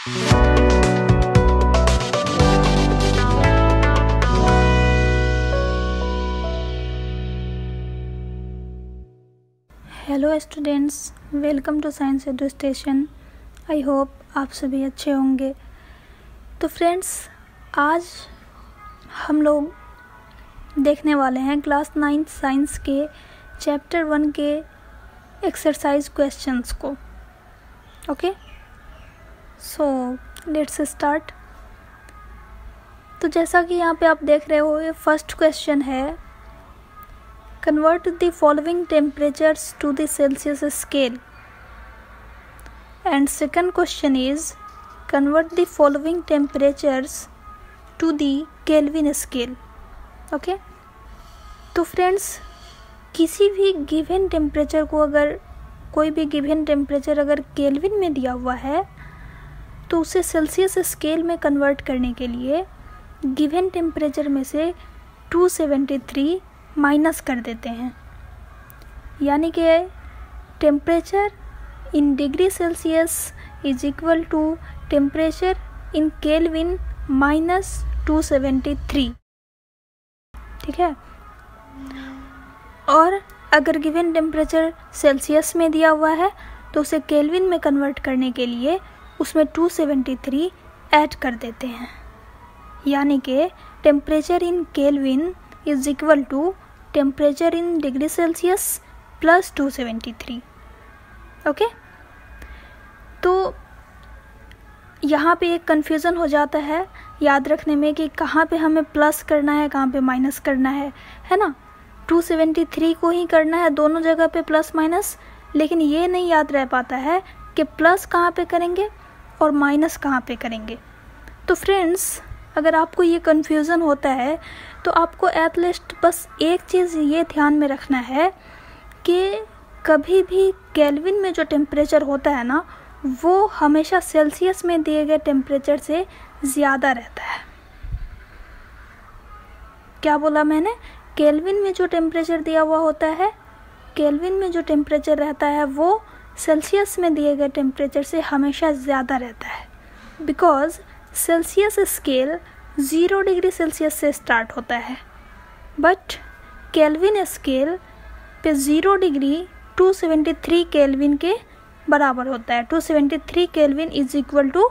Hello students, welcome to science edu station. I hope आप सभी अच्छे होंगे। तो फ्रेंड्स, आज हम लोग देखने वाले हैं क्लास 9 साइंस के चैप्टर 1 के एक्सरसाइज क्वेश्चंस को। Okay, so let's start. तो जैसा कि यहाँ पे आप देख रहे हो, ये फर्स्ट क्वेश्चन है, convert the following temperatures to the Celsius scale. And second question is, convert the following temperatures to the Kelvin scale. Okay? तो फ्रेंड्स, किसी भी गिवन टेम्परेचर को, अगर कोई भी गिवन टेम्परेचर अगर केल्विन में दिया हुआ है तो उसे सेल्सियस स्केल में कन्वर्ट करने के लिए गिवन टेम्परेचर में से 273 माइनस कर देते हैं। यानी कि temperature in degree Celsius is equal to temperature in Kelvin minus 273। ठीक है। और अगर गिवन टेम्परेचर सेल्सियस में दिया हुआ है तो उसे केल्विन में कन्वर्ट करने के लिए उसमें 273 ऐड कर देते हैं। यानी कि temperature in Kelvin is equal to temperature in degree Celsius plus 273। Okay, तो यहाँ पे एक कन्फ्यूज़न हो जाता है याद रखने में कि कहाँ पे हमें प्लस करना है, कहाँ पे माइनस करना है ना। 273 को ही करना है दोनों जगह पे प्लस माइनस, लेकिन ये नहीं याद रह पाता है कि प्लस कहाँ पे करेंगे और माइनस कहाँ पे करेंगे। तो फ्रेंड्स, अगर आपको ये कन्फ्यूज़न होता है तो आपको एटलीस्ट बस एक चीज़ ये ध्यान में रखना है कि कभी भी केल्विन में जो टेम्परेचर होता है ना, वो हमेशा सेल्सियस में दिए गए टेम्परेचर से ज़्यादा रहता है। क्या बोला मैंने? केल्विन में जो टेम्परेचर दिया हुआ होता है, केल्विन में जो टेम्परेचर रहता है वो सेल्सियस में दिए गए टेम्परेचर से हमेशा ज़्यादा रहता है। Because Celsius scale 0 degree Celsius से स्टार्ट होता है, बट केल्विन स्केल पे 0 डिग्री 273 केल्विन के बराबर होता है। 273 Kelvin is equal to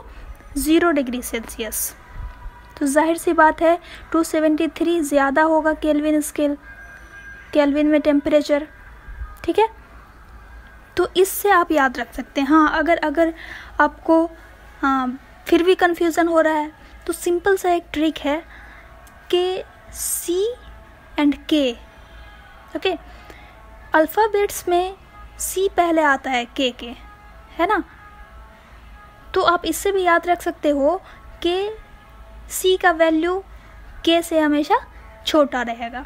0 degree Celsius. तो जाहिर सी बात है 273 ज़्यादा होगा केल्विन स्केल, केल्विन में टेम्परेचर। ठीक है, तो इससे आप याद रख सकते हैं। हाँ, अगर आपको फिर भी कन्फ्यूज़न हो रहा है तो सिंपल सा एक ट्रिक है कि C and K। Okay, alphabets में C पहले आता है K के, है ना। तो आप इससे भी याद रख सकते हो कि C का वैल्यू K से हमेशा छोटा रहेगा।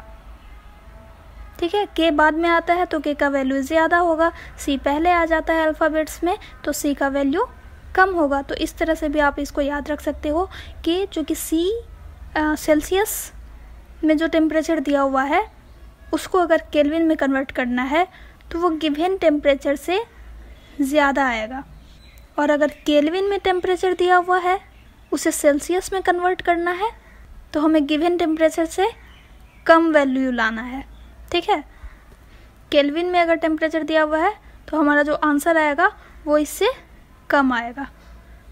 ठीक है, K बाद में आता है तो K का वैल्यू ज़्यादा होगा, C पहले आ जाता है अल्फ़ाबेट्स में तो C का वैल्यू कम होगा। तो इस तरह से भी आप इसको याद रख सकते हो कि चूँकि C सेल्सियस में जो टेम्परेचर दिया हुआ है उसको अगर केल्विन में कन्वर्ट करना है तो वो गिवन टेम्परेचर से ज़्यादा आएगा, और अगर केल्विन में टेम्परेचर दिया हुआ है उसे सेल्सियस में कन्वर्ट करना है तो हमें गिवन टेम्परेचर से कम वैल्यू लाना है। ठीक है, केल्विन में अगर टेम्परेचर दिया हुआ है तो हमारा जो आंसर आएगा वो इससे कम आएगा।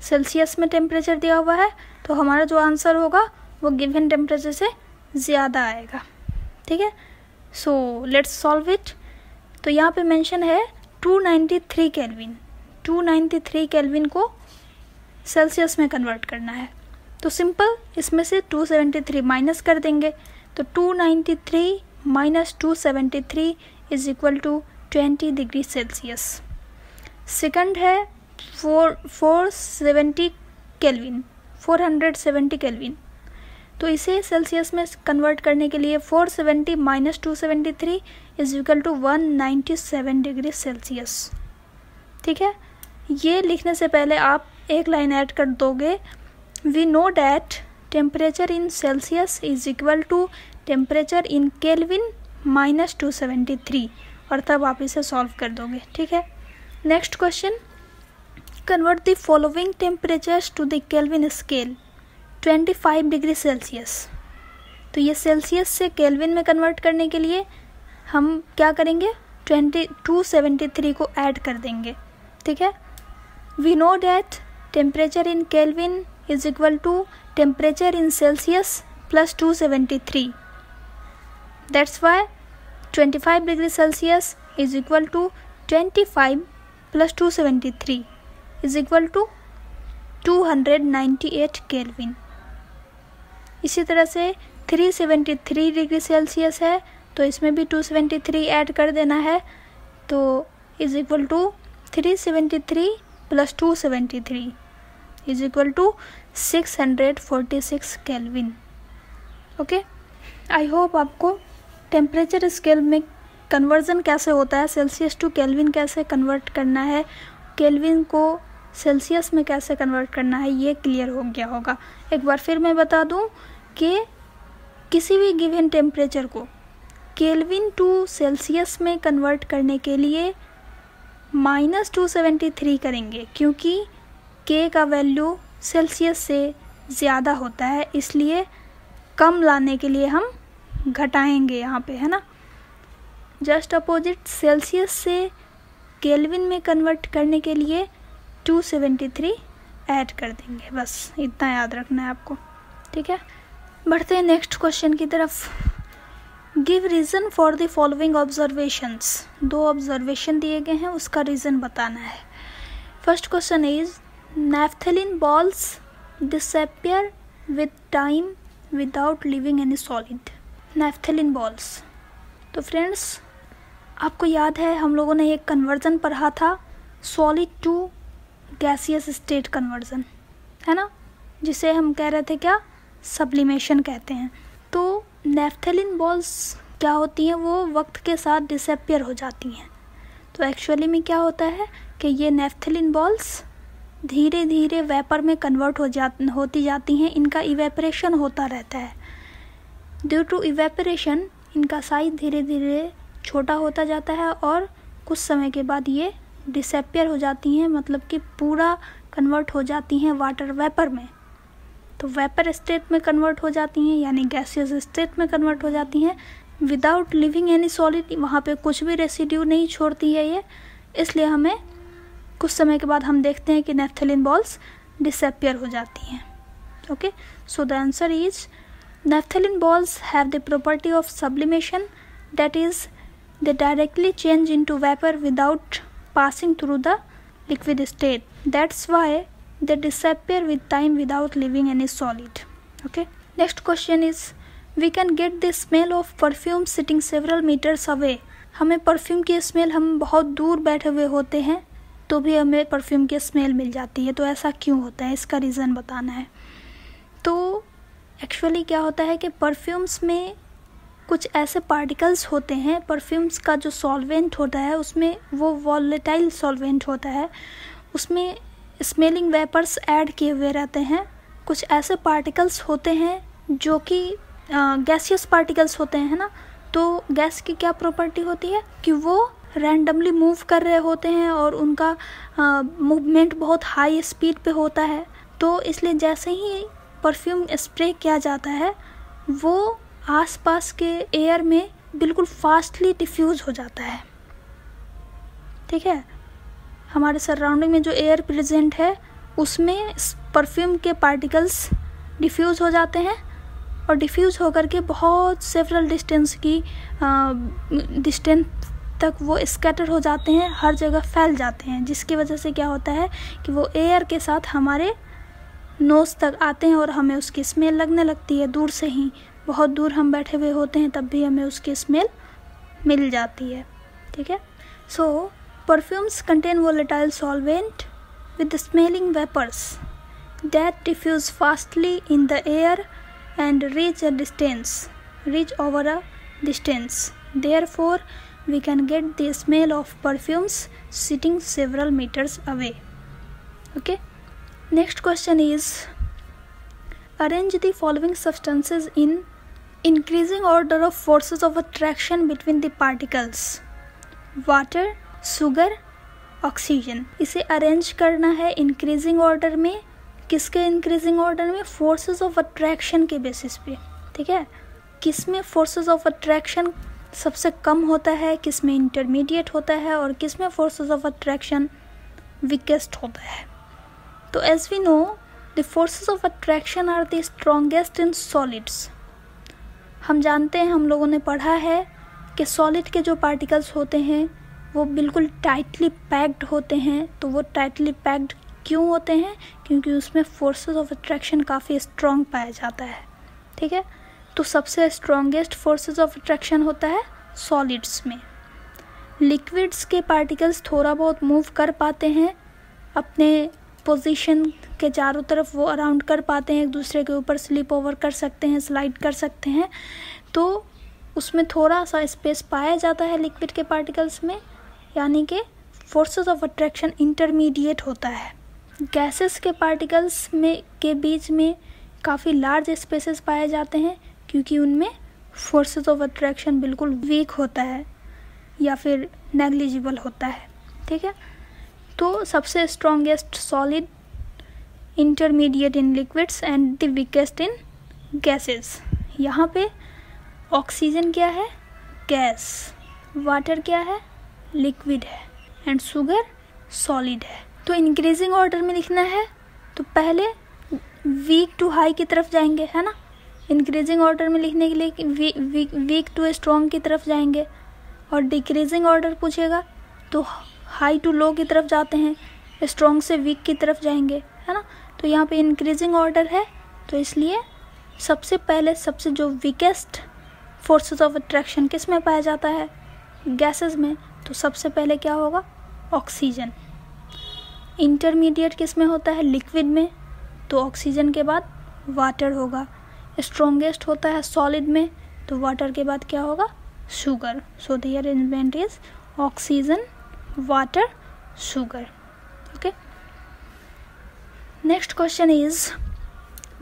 सेल्सियस में टेम्परेचर दिया हुआ है तो हमारा जो आंसर होगा वो गिवन टेम्परेचर से ज़्यादा आएगा। ठीक है, सो लेट्स सॉल्व इट। तो यहाँ पे मेंशन है 293 केल्विन। 293 केल्विन को सेल्सियस में कन्वर्ट करना है तो सिंपल इसमें से 273 माइनस कर देंगे। तो 293 minus 273 is equal to 20 degree Celsius. Second है 470 केल्विन, 470 केल्विन। तो इसे सेल्सियस में कन्वर्ट करने के लिए 470 minus 273 is equal to 197 degree Celsius. ठीक है, ये लिखने से पहले आप एक लाइन ऐड कर दोगे, we know that temperature in Celsius is equal to temperature in Kelvin minus 273, और तब आप इसे सॉल्व कर दोगे। ठीक है, next question, convert the following temperatures to the Kelvin scale. 25 degree Celsius, तो ये सेल्सियस से केल्विन में कन्वर्ट करने के लिए हम क्या करेंगे, 273 को ऐड कर देंगे, ठीक है। We know that temperature in Kelvin is equal to temperature in Celsius plus 273, that's why 25 degree Celsius is equal to 25 plus 273 is equal to 298 Kelvin. इसी तरह से 373 डिग्री सेल्सियस है, तो इसमें भी 273 ऐड कर देना है, तो is equal to 373 plus 273 is equal to 646 Kelvin. Okay, I hope आपको टेम्परेचर स्केल में कन्वर्जन कैसे होता है, सेल्सियस टू केल्विन कैसे कन्वर्ट करना है, केल्विन को सेल्सियस में कैसे कन्वर्ट करना है, ये क्लियर हो गया होगा। एक बार फिर मैं बता दूं कि किसी भी गिवन टेम्परेचर को केल्विन टू सेल्सियस में कन्वर्ट करने के लिए -273 करेंगे, क्योंकि के का वैल्यू सेल्सियस से ज़्यादा होता है, इसलिए कम लाने के लिए हम घटाएंगे यहाँ पे, है ना। जस्ट अपोजिट सेल्सियस से केल्विन में कन्वर्ट करने के लिए 273 ऐड कर देंगे, बस इतना याद रखना है आपको, ठीक है। बढ़ते हैं नेक्स्ट क्वेश्चन की तरफ। Give reason for the following observations, 2 observation दिए गए हैं, उसका रीज़न बताना है। First question is naphthalene balls disappear with time without leaving any solid. Naphthalene balls, तो फ्रेंड्स आपको याद है हम लोगों ने एक कन्वर्जन पढ़ा था, solid to gaseous state conversion, है ना, जिसे हम कह रहे थे क्या, सब्लिमेशन कहते हैं। तो नैफ्थलीन बॉल्स क्या होती हैं, वो वक्त के साथ डिसअपियर हो जाती हैं। तो एक्चुअली में क्या होता है कि ये नैफ्थलीन बॉल्स धीरे धीरे वेपर में कन्वर्ट होती जाती हैं, इनका इवेपरेशन होता रहता है। ड्यू टू इवेपरेशन इनका साइज धीरे धीरे छोटा होता जाता है और कुछ समय के बाद ये डिसअपियर हो जाती हैं, मतलब कि पूरा कन्वर्ट हो जाती हैं वाटर वेपर में। तो वेपर स्टेट में कन्वर्ट हो जाती हैं, यानी गैसियस स्टेट में कन्वर्ट हो जाती हैं विदाउट लिविंग एनी सॉलिड, वहाँ पे कुछ भी रेसिड्यू नहीं छोड़ती है ये, इसलिए हमें कुछ समय के बाद हम देखते हैं कि नैफ्थलीन बॉल्स डिसअपियर हो जाती हैं। Okay, so the answer is naphthalene balls have the property of sublimation, that is they directly change into vapor without passing through the liquid state, that's why they disappear with time without leaving any solid. Okay, next question is we can get the smell of perfume sitting several meters away. हमें perfume की smell, हम बहुत दूर बैठे हुए होते हैं तो भी हमें परफ्यूम की स्मेल मिल जाती है, तो ऐसा क्यों होता है, इसका रीज़न बताना है। तो एक्चुअली क्या होता है कि परफ्यूम्स में कुछ ऐसे पार्टिकल्स होते हैं, परफ्यूम्स का जो सॉल्वेंट होता है उसमें वो वॉलेटाइल सॉल्वेंट होता है, उसमें स्मेलिंग वेपर्स ऐड किए हुए रहते हैं। कुछ ऐसे पार्टिकल्स होते हैं जो कि गैसियस पार्टिकल्स होते हैं, है ना। तो गैस की क्या प्रॉपर्टी होती है कि वो रैंडमली मूव कर रहे होते हैं और उनका मूवमेंट बहुत हाई स्पीड पे होता है, तो इसलिए जैसे ही परफ्यूम स्प्रे किया जाता है वो आसपास के एयर में बिल्कुल फास्टली डिफ्यूज़ हो जाता है, ठीक है। हमारे सराउंडिंग में जो एयर प्रेजेंट है उसमें परफ्यूम के पार्टिकल्स डिफ्यूज़ हो जाते हैं और डिफ्यूज़ होकर के बहुत सेवरल डिस्टेंस तक वो स्कैटर हो जाते हैं, हर जगह फैल जाते हैं, जिसकी वजह से क्या होता है कि वो एयर के साथ हमारे नोज़ तक आते हैं और हमें उसकी स्मेल लगने लगती है दूर से ही। बहुत दूर हम बैठे हुए होते हैं तब भी हमें उसकी स्मेल मिल जाती है, ठीक है। So perfumes contain volatile solvent with smelling vapours that diffuse fastly in the air and reach over a distance, therefore we can get the smell of perfumes sitting several meters away. Okay, next question is arrange the following substances in increasing order of forces of attraction between the particles: water, sugar, oxygen. इसे arrange करना है increasing order में। किसके increasing order में? Forces of attraction के basis पे, ठीक है। किस में फोर्सेस ऑफ अट्रैक्शन सबसे कम होता है, किस में इंटरमीडिएट होता है, और किस में फोर्सेस ऑफ अट्रैक्शन वीकेस्ट होता है। तो as we know the forces of attraction are the strongest in solids. हम जानते हैं, हम लोगों ने पढ़ा है कि सॉलिड के जो पार्टिकल्स होते हैं वो बिल्कुल टाइटली पैक्ड होते हैं। तो वो टाइटली पैक्ड क्यों होते हैं? क्योंकि उसमें फोर्सेस ऑफ अट्रैक्शन काफ़ी स्ट्रॉन्ग पाया जाता है, ठीक है। तो सबसे स्ट्रॉन्गेस्ट फोर्सेस ऑफ अट्रैक्शन होता है सॉलिड्स में। लिक्विड्स के पार्टिकल्स थोड़ा बहुत मूव कर पाते हैं अपने पोजीशन के चारों तरफ, वो अराउंड कर पाते हैं, एक दूसरे के ऊपर स्लिप ओवर कर सकते हैं, स्लाइड कर सकते हैं। तो उसमें थोड़ा सा स्पेस पाया जाता है लिक्विड के पार्टिकल्स में, यानी कि फोर्सेस ऑफ अट्रैक्शन इंटरमीडिएट होता है। गैसेस के पार्टिकल्स में के बीच में काफ़ी लार्ज स्पेसेस पाए जाते हैं क्योंकि उनमें फोर्सेस ऑफ अट्रैक्शन बिल्कुल वीक होता है या फिर नेग्लिजिबल होता है, ठीक है। तो सबसे strongest solid, intermediate in liquids and the weakest in gases. यहाँ पे ऑक्सीजन क्या है? गैस। वाटर क्या है? लिक्विड है। एंड शुगर सॉलिड है। तो इंक्रीजिंग ऑर्डर में लिखना है तो पहले वीक टू हाई की तरफ जाएंगे, है ना। इंक्रीजिंग ऑर्डर में लिखने के लिए वीक टू स्ट्रॉन्ग की तरफ जाएंगे, और डिक्रीजिंग ऑर्डर पूछेगा तो हाई टू लो की तरफ जाते हैं, स्ट्रॉन्ग से वीक की तरफ जाएंगे, है ना। तो यहाँ पे इंक्रीजिंग ऑर्डर है तो इसलिए सबसे पहले सबसे जो वीकेस्ट फोर्सेस ऑफ अट्रैक्शन किस में पाया जाता है? गैसेस में। तो सबसे पहले क्या होगा? ऑक्सीजन। इंटरमीडिएट किस में होता है? लिक्विड में। तो ऑक्सीजन के बाद वाटर होगा। स्ट्रॉन्गेस्ट होता है सॉलिड में, तो वाटर के बाद क्या होगा? Sugar. So the arrangement is oxygen, water, sugar. Okay. Next question is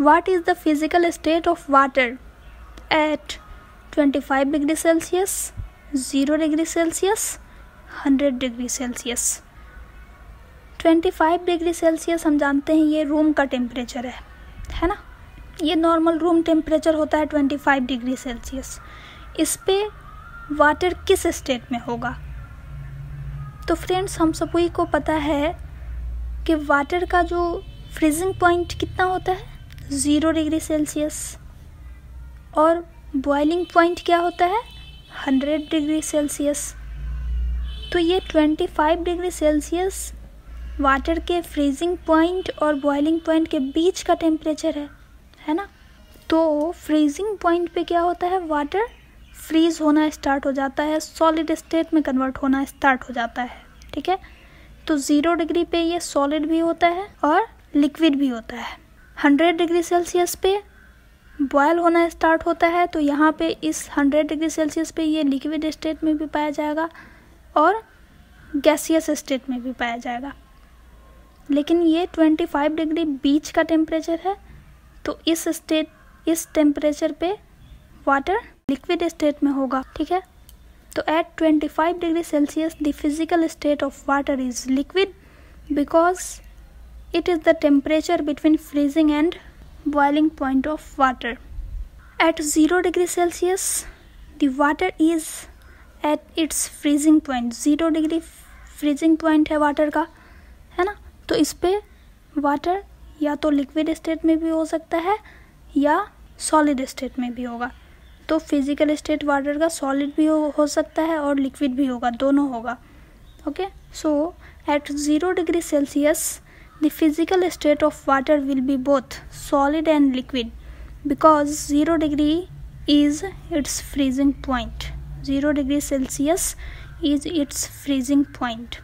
what is the physical state of water at 25 degree Celsius, 0 degree Celsius, 100 degree Celsius. 25 degree Celsius हम जानते हैं ये रूम का टेम्परेचर है ना। ये नॉर्मल रूम टेम्परेचर होता है 25 डिग्री सेल्सियस। इस पे वाटर किस स्टेट में होगा? तो फ्रेंड्स हम सभी को पता है कि वाटर का जो फ्रीजिंग पॉइंट कितना होता है? 0 डिग्री सेल्सियस। और बॉइलिंग पॉइंट क्या होता है? 100 डिग्री सेल्सियस। तो ये 25 डिग्री सेल्सियस वाटर के फ्रीजिंग पॉइंट और बॉइलिंग पॉइंट के बीच का टेम्परेचर है ना। तो फ्रीजिंग पॉइंट पे क्या होता है? वाटर फ्रीज होना स्टार्ट हो जाता है, सॉलिड स्टेट में कन्वर्ट होना स्टार्ट हो जाता है, ठीक है। तो 0 डिग्री पे ये सॉलिड भी होता है और लिक्विड भी होता है। 100 डिग्री सेल्सियस पे बॉयल होना स्टार्ट होता है, तो यहाँ पे इस 100 डिग्री सेल्सियस पे ये लिक्विड स्टेट में भी पाया जाएगा और गैसियस स्टेट में भी पाया जाएगा। लेकिन ये 25 डिग्री बीच का टेम्परेचर है, तो इस टेम्परेचर पे वाटर लिक्विड स्टेट में होगा, ठीक है। तो at 25 degree Celsius the physical state of water is liquid because it is the temperature between freezing and boiling point of water. At 0 degree Celsius the water is at its freezing point. 0 degree freezing point है water का, है ना। तो इस पे water या तो liquid state में भी हो सकता है या सॉलिड स्टेट में भी होगा। तो फिजिकल स्टेट वाटर का सॉलिड भी हो सकता है और लिक्विड भी होगा, दोनों होगा। Okay. So at 0 degree Celsius the physical state of water will be both solid and liquid because 0 degree is its freezing point. 0 degree Celsius is its freezing point.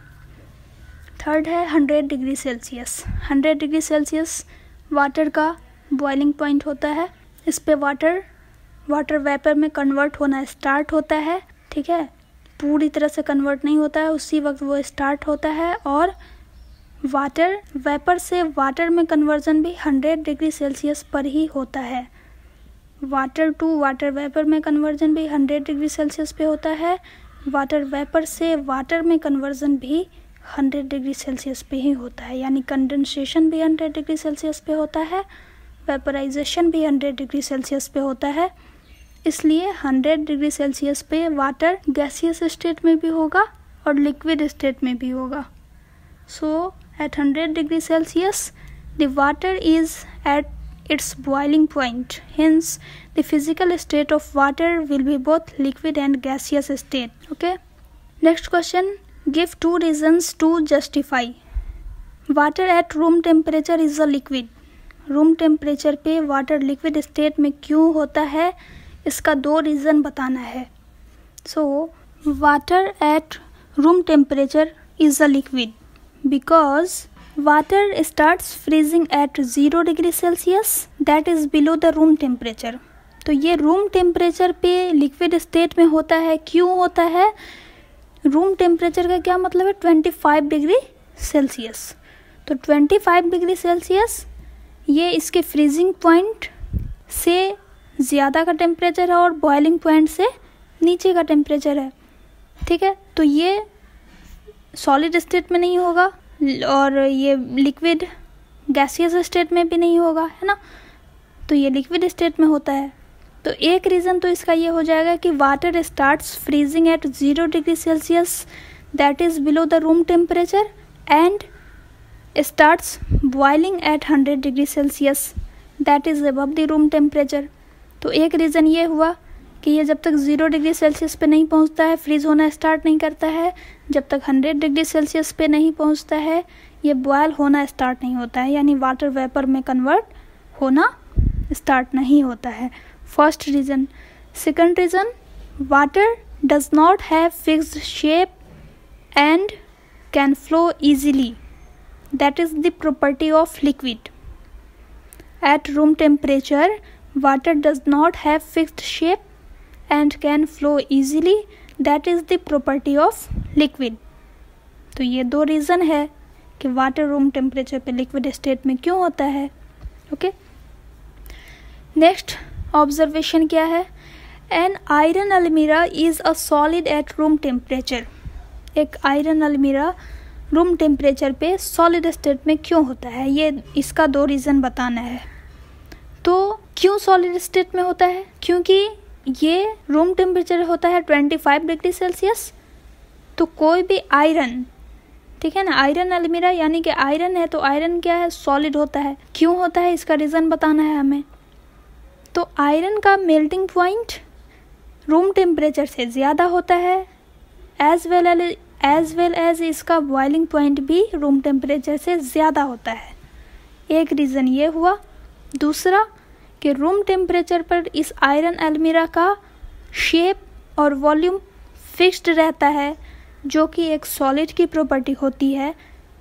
Third है 100 degree Celsius. 100 degree Celsius water का boiling point होता है। इस पे water vapour में convert होना start होता है, ठीक है। पूरी तरह से कन्वर्ट नहीं होता है, उसी वक्त वो स्टार्ट होता है। और वाटर वेपर से वाटर में कन्वर्जन भी 100 डिग्री सेल्सियस पर ही होता है। वाटर टू वाटर वेपर में कन्वर्जन भी 100 डिग्री सेल्सियस पे होता है। वाटर वेपर से वाटर में कन्वर्जन भी 100 डिग्री सेल्सियस पे ही होता है, यानी कंडेंसेशन भी 100 डिग्री सेल्सियस पे होता है, वेपराइजेशन भी 100 डिग्री सेल्सियस पे होता है। इसलिए 100 डिग्री सेल्सियस पे वाटर गैसियस स्टेट में भी होगा और लिक्विड स्टेट में भी होगा। So at 100 degree Celsius the water is at its boiling point, hence the physical state of water will be both liquid and gaseous state. Okay, next question, give 2 reasons to justify water at room temperature is a liquid. Room temperature पे water liquid state में क्यों होता है, इसका 2 reason बताना है। So water at room temperature is a liquid because water starts freezing at 0 degree Celsius, that is below the room temperature. तो ये रूम टेम्परेचर पे लिक्विड स्टेट में होता है। क्यों होता है? रूम टेम्परेचर का क्या मतलब है? 25 डिग्री सेल्सियस। तो 25 डिग्री सेल्सियस ये इसके फ्रीजिंग पॉइंट से ज़्यादा का टेम्परेचर है और बॉइलिंग पॉइंट से नीचे का टेम्परेचर है। ठीक है, तो ये सॉलिड स्टेट में नहीं होगा और ये लिक्विड गैसियस स्टेट में भी नहीं होगा, है ना। तो ये लिक्विड स्टेट में होता है। तो एक रीज़न तो इसका ये हो जाएगा कि water starts freezing at 0 degree Celsius, that is below the room temperature, and starts boiling at 100 degree Celsius, that is above the room temperature. तो एक रीज़न ये हुआ कि ये जब तक 0 डिग्री सेल्सियस पे नहीं पहुंचता है, फ्रीज होना स्टार्ट नहीं करता है, जब तक 100 डिग्री सेल्सियस पे नहीं पहुंचता है ये बॉयल होना स्टार्ट नहीं होता है, यानी वाटर वेपर में कन्वर्ट होना स्टार्ट नहीं होता है। First reason. Second reason, water does not have fixed shape and can flow easily, that is the property of liquid. Eight room temperature water does not have fixed shape and can flow easily, that is the property of liquid. तो ये 2 reason है कि water room temperature पे liquid state में क्यों होता है। Okay, next observation क्या है? एन आयरन अलमीरा is a solid at room temperature. एक आयरन अलमीरा रूम टेम्परेचर पे सॉलिड स्टेट में क्यों होता है, ये इसका 2 रीज़न बताना है। तो क्यों सॉलिड स्टेट में होता है? क्योंकि ये रूम टेम्परेचर होता है 25 डिग्री सेल्सियस। तो कोई भी आयरन, ठीक है ना, आयरन अलमीरा यानी कि आयरन है, तो आयरन क्या है? सॉलिड होता है। क्यों होता है इसका रीज़न बताना है हमें। तो आयरन का मेल्टिंग पॉइंट रूम टेम्परेचर से ज़्यादा होता है, एज वेल एज इसका बॉइलिंग पॉइंट भी रूम टेम्परेचर से ज़्यादा होता है। एक रीज़न ये हुआ। दूसरा कि रूम टेम्परेचर पर इस आयरन अलमीरा का शेप और वॉल्यूम फिक्स्ड रहता है, जो कि एक सॉलिड की प्रॉपर्टी होती है।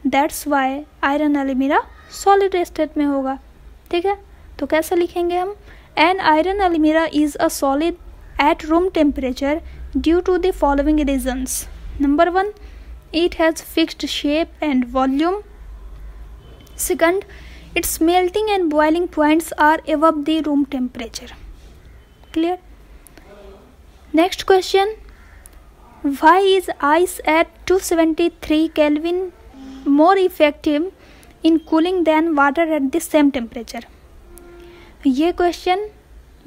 That's why iron almirah solid state में होगा। ठीक है, तो कैसे लिखेंगे हम? An iron almirah is a solid at room temperature due to the following reasons. Number 1, it has fixed shape and volume. Second, its melting and boiling points are above the room temperature. Clear? Next question, why is ice at 273 Kelvin more effective in cooling than water at the same temperature? ये question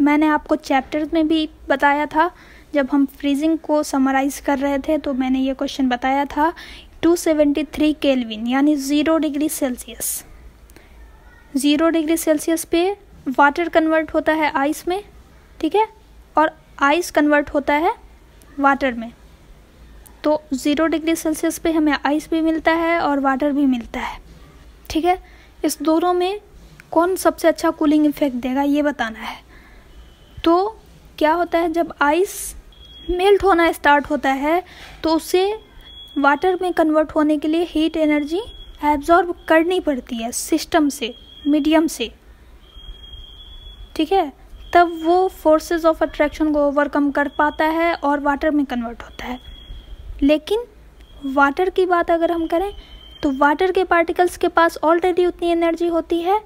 मैंने आपको chapters में भी बताया था। जब हम freezing को समराइज कर रहे थे तो मैंने ये क्वेश्चन बताया था। 273 केल्विन यानी 0 डिग्री सेल्सियस। 0 डिग्री सेल्सियस पे वाटर कन्वर्ट होता है आइस में, ठीक है, और आइस कन्वर्ट होता है वाटर में। तो 0 डिग्री सेल्सियस पे हमें आइस भी मिलता है और वाटर भी मिलता है। ठीक है, इस दोनों में कौन सबसे अच्छा कूलिंग इफेक्ट देगा ये बताना है। तो क्या होता है, जब आइस मेल्ट होना स्टार्ट होता है तो उसे वाटर में कन्वर्ट होने के लिए हीट एनर्जी एब्जॉर्ब करनी पड़ती है सिस्टम से, मीडियम से। ठीक है, तब वो फोर्सेस ऑफ अट्रैक्शन को ओवरकम कर पाता है और वाटर में कन्वर्ट होता है। लेकिन वाटर की बात अगर हम करें तो वाटर के पार्टिकल्स के पास ऑलरेडी उतनी एनर्जी होती है,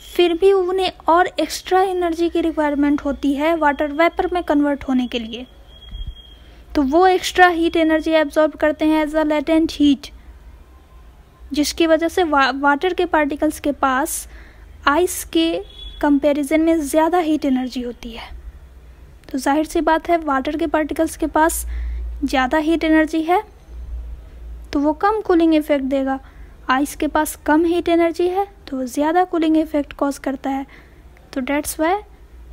फिर भी उन्हें और एक्स्ट्रा एनर्जी की रिक्वायरमेंट होती है वाटर वेपर में कन्वर्ट होने के लिए। तो वो एक्स्ट्रा हीट एनर्जी एब्जॉर्ब करते हैं एज अ लेटेंट हीट, जिसकी वजह से वाटर के पार्टिकल्स के पास आइस के कंपैरिजन में ज़्यादा हीट एनर्जी होती है। तो जाहिर सी बात है वाटर के पार्टिकल्स के पास ज़्यादा हीट एनर्जी है तो वो कम कूलिंग इफेक्ट देगा। आइस के पास कम हीट एनर्जी है तो वो ज़्यादा कूलिंग इफेक्ट कॉज करता है। तो that's why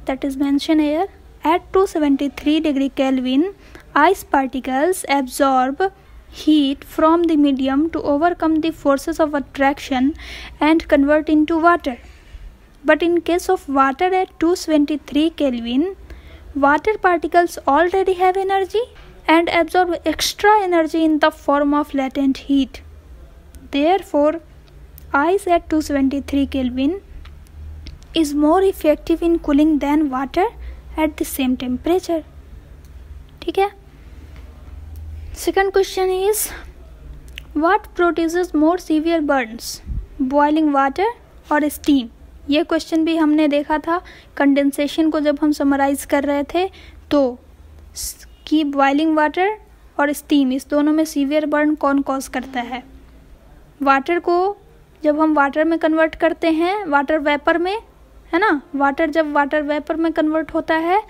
that is mention here eight 273 degree kelvin ice particles absorb heat from the medium to overcome the forces of attraction and convert into water. But in case of water at 273 Kelvin, water particles already have energy and absorb extra energy in the form of latent heat. Therefore, ice at 273 Kelvin is more effective in cooling than water at the same temperature. ठीक है। Second question is, what produces more severe burns, boiling water or steam? ये question भी हमने देखा था condensation को जब हम समराइज कर रहे थे तो कि बॉइलिंग वाटर और स्टीम इस दोनों में सीवियर बर्न कौन कॉज करता है। वाटर को जब हम वाटर में कन्वर्ट करते हैं वाटर वेपर में, है ना, वाटर जब वाटर वेपर में कन्वर्ट होता है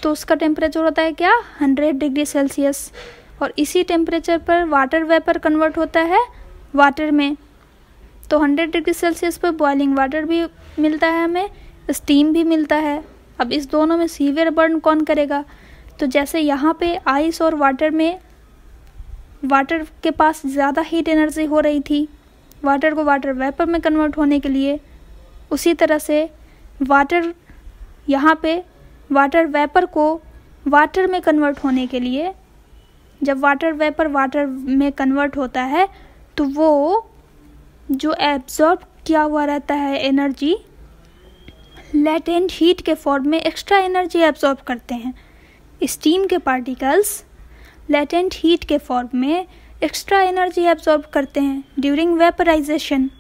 तो उसका टेम्परेचर होता है क्या 100 डिग्री सेल्सियस, और इसी टेम्परेचर पर वाटर वेपर कन्वर्ट होता है वाटर में तो 100 डिग्री सेल्सियस पर बॉइलिंग वाटर भी मिलता है, हमें स्टीम भी मिलता है। अब इस दोनों में सीवियर बर्न कौन करेगा? तो जैसे यहाँ पे आइस और वाटर में वाटर के पास ज़्यादा हीट एनर्जी हो रही थी वाटर को वाटर वेपर में कन्वर्ट होने के लिए, उसी तरह से वाटर यहाँ पे वाटर वेपर को वाटर में कन्वर्ट होने के लिए, जब वाटर वेपर वाटर में कन्वर्ट होता है तो वो जो एब्जॉर्ब किया हुआ रहता है एनर्जी लेटेंट हीट के फॉर्म में एक्स्ट्रा एनर्जी एब्जॉर्ब करते हैं। स्टीम के पार्टिकल्स लेटेंट हीट के फॉर्म में एक्स्ट्रा एनर्जी एब्जॉर्ब करते हैं ड्यूरिंग वेपराइजेशन।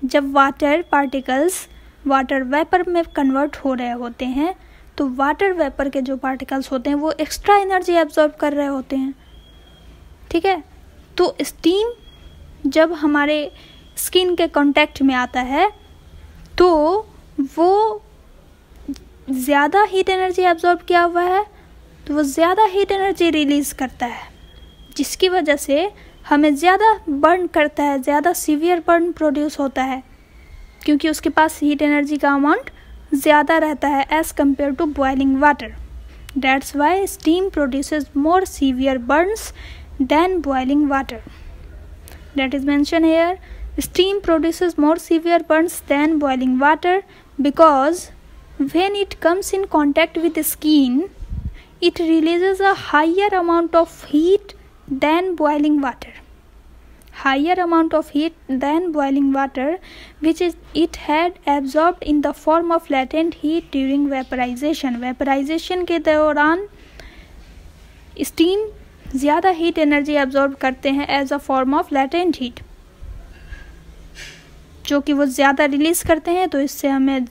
जब वाटर पार्टिकल्स वाटर वेपर में कन्वर्ट हो रहे होते हैं तो वाटर वेपर के जो पार्टिकल्स होते हैं वो एक्स्ट्रा एनर्जी एब्जॉर्ब कर रहे होते हैं। ठीक है, तो स्टीम जब हमारे स्किन के कांटेक्ट में आता है तो वो ज़्यादा हीट एनर्जी एब्जॉर्ब किया हुआ है तो वो ज़्यादा हीट एनर्जी रिलीज़ करता है, जिसकी वजह से हमें ज़्यादा बर्न करता है, ज़्यादा सीवियर बर्न प्रोड्यूस होता है क्योंकि उसके पास हीट एनर्जी का अमाउंट ज़्यादा रहता है as compare to boiling water. That's why steam produces more severe burns than boiling water. That is mentioned here. Steam produces more severe burns than boiling water because when it comes in contact with the skin, it releases a higher amount of heat than boiling water. Higher amount of heat than boiling water, which is it had absorbed in the form of latent heat during vaporization. Vaporization के दौरान steam ज़्यादा heat energy absorb करते हैं as a form of latent heat, जो कि वो ज़्यादा release करते हैं तो इससे हमें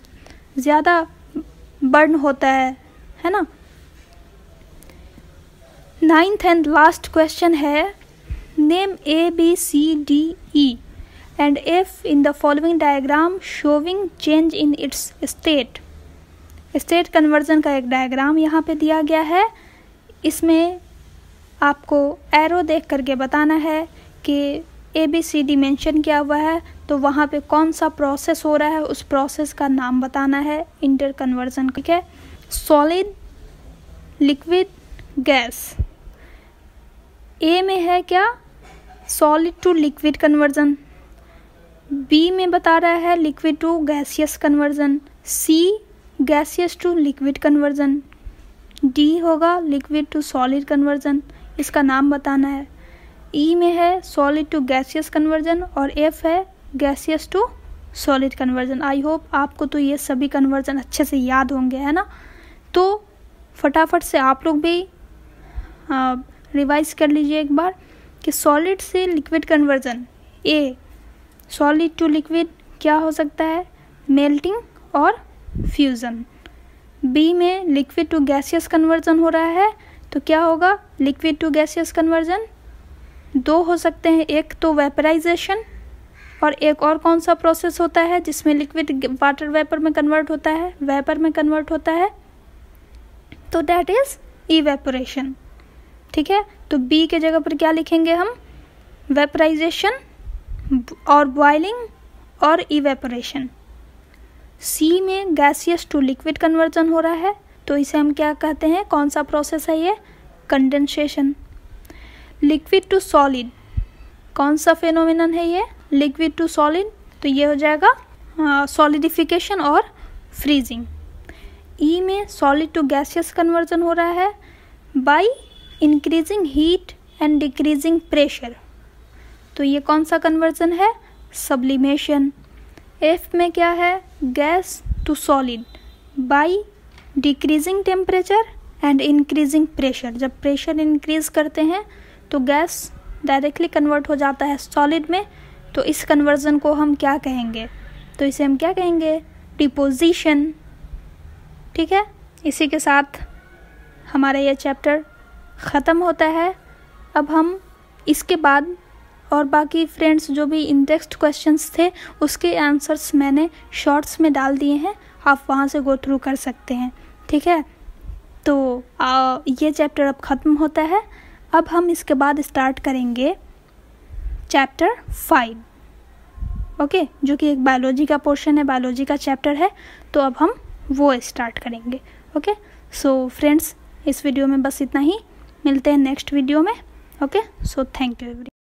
ज़्यादा बर्न होता है ना। 9th and last question है, name A, B, C, D, E and F in the following diagram showing change in its state. State conversion का एक डायग्राम यहाँ पे दिया गया है। इसमें आपको एरो देख करके बताना है कि ABCD मेंशन किया हुआ है तो वहाँ पे कौन सा प्रोसेस हो रहा है, उस प्रोसेस का नाम बताना है इंटर कन्वर्जन। ठीक है, सॉलिड, लिक्विड, गैस। ए में है क्या, solid to liquid conversion. B में बता रहा है liquid to gaseous conversion. C gaseous to liquid conversion. D होगा लिक्विड टू सॉलिड कन्वर्जन, इसका नाम बताना है। ई में है सॉलिड टू गैसियस कन्वर्जन और एफ है gaseous to solid conversion. I hope आपको तो ये सभी कन्वर्जन अच्छे से याद होंगे, है ना। तो फटाफट से आप लोग भी रिवाइज कर लीजिए एक बार कि सॉलिड से liquid conversion, A solid to liquid क्या हो सकता है, मेल्टिंग और फ्यूज़न। बी में लिक्विड टू गैसियस कन्वर्जन हो रहा है तो क्या होगा, लिक्विड टू गैसियस कन्वर्जन। दो हो सकते हैं, एक तो वेपराइजेशन और एक और कौन सा प्रोसेस होता है जिसमें लिक्विड वाटर वेपर में कन्वर्ट होता है, वेपर में कन्वर्ट होता है, तो दैट इज इवेपोरेशन। ठीक है, तो बी के जगह पर क्या लिखेंगे हम, वेपराइजेशन और बॉइलिंग और इवेपोरेशन। सी में गैसियस टू लिक्विड कन्वर्जन हो रहा है, तो इसे हम क्या कहते हैं, कौन सा प्रोसेस है ये, कंडेंसेशन। लिक्विड टू सॉलिड, कौन सा फेनोमेनन है ये, लिक्विड टू सॉलिड, तो ये हो जाएगा सॉलिडिफिकेशन और फ्रीजिंग। ई में सॉलिड टू गैसियस कन्वर्जन हो रहा है by increasing heat and decreasing pressure, तो ये कौन सा कन्वर्जन है, सब्लिमेशन। एफ में क्या है, gas to solid by decreasing temperature and increasing pressure, जब प्रेशर इंक्रीज करते हैं तो गैस डायरेक्टली कन्वर्ट हो जाता है सॉलिड में, तो इस कन्वर्जन को हम क्या कहेंगे, तो इसे हम क्या कहेंगे, डिपोजिशन। ठीक है, इसी के साथ हमारा यह चैप्टर ख़त्म होता है। अब हम इसके बाद और बाकी फ्रेंड्स जो भी इन टेक्स्ट क्वेश्चंस थे उसके आंसर्स मैंने शॉर्ट्स में डाल दिए हैं, आप वहाँ से गो थ्रू कर सकते हैं। ठीक है, तो ये चैप्टर अब ख़त्म होता है। अब हम इसके बाद स्टार्ट करेंगे चैप्टर 5, ओके, जो कि एक बायोलॉजी का पोर्शन है, बायोलॉजी का चैप्टर है, तो अब हम वो स्टार्ट करेंगे। ओके, सो फ्रेंड्स इस वीडियो में बस इतना ही, मिलते हैं नेक्स्ट वीडियो में। Okay, so thank you every.